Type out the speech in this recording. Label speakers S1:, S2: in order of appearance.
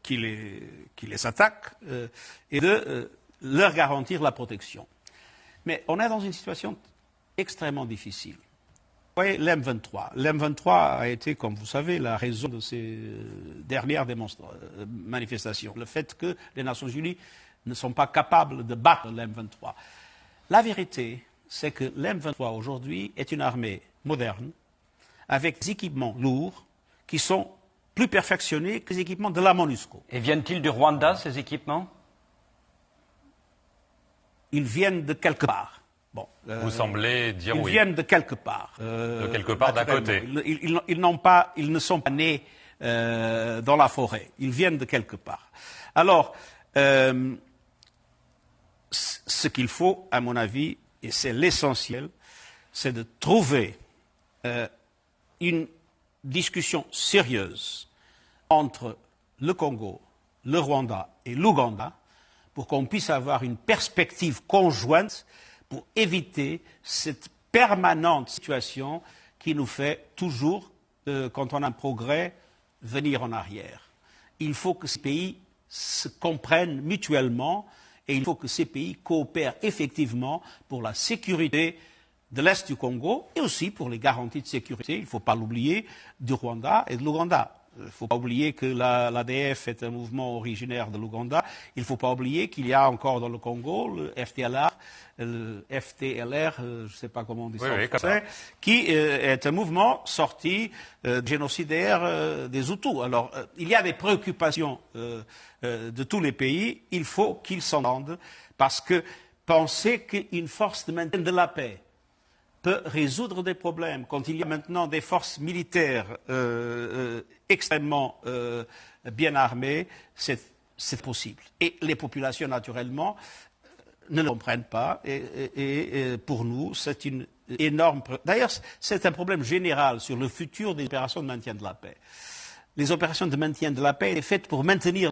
S1: qui les attaquent et de leur garantir la protection. Mais on est dans une situation extrêmement difficile. Vous voyez, l'M23. L'M23 a été, comme vous savez, la raison de ces dernières manifestations. Le fait que les Nations Unies ne sont pas capables de battre l'M23. La vérité, c'est que l'M23 aujourd'hui est une armée moderne, avec des équipements lourds, qui sont plus perfectionnés que les équipements de la MONUSCO.
S2: Et viennent-ils du Rwanda, ces équipements?
S1: Ils viennent de quelque part. Bon,
S3: vous semblez dire
S1: ils
S3: oui.
S1: Ils viennent de quelque part.
S3: De quelque part d'à côté.
S1: Ils ne sont pas nés dans la forêt. Ils viennent de quelque part. Alors, ce qu'il faut, à mon avis, et c'est l'essentiel, c'est de trouver une discussion sérieuse entre le Congo, le Rwanda et l'Ouganda pour qu'on puisse avoir une perspective conjointe pour éviter cette permanente situation qui nous fait toujours, quand on a un progrès, venir en arrière. Il faut que ces pays se comprennent mutuellement et il faut que ces pays coopèrent effectivement pour la sécurité de l'Est du Congo et aussi pour les garanties de sécurité, il ne faut pas l'oublier, du Rwanda et de l'Ouganda. Il ne faut pas oublier que l'ADF est un mouvement originaire de l'Ouganda. Il ne faut pas oublier qu'il y a encore dans le Congo le FTLR, je ne sais pas comment on dit ça en français, qui est un mouvement sorti génocidaire des Hutus. Alors, il y a des préoccupations de tous les pays. Il faut qu'ils s'entendent parce que penser qu'une force de maintien de la paix peut résoudre des problèmes. Quand il y a maintenant des forces militaires extrêmement bien armées, c'est possible. Et les populations, naturellement, ne le comprennent pas. Et pour nous, c'est une énorme... D'ailleurs, c'est un problème général sur le futur des opérations de maintien de la paix. Les opérations de maintien de la paix sont faites pour maintenir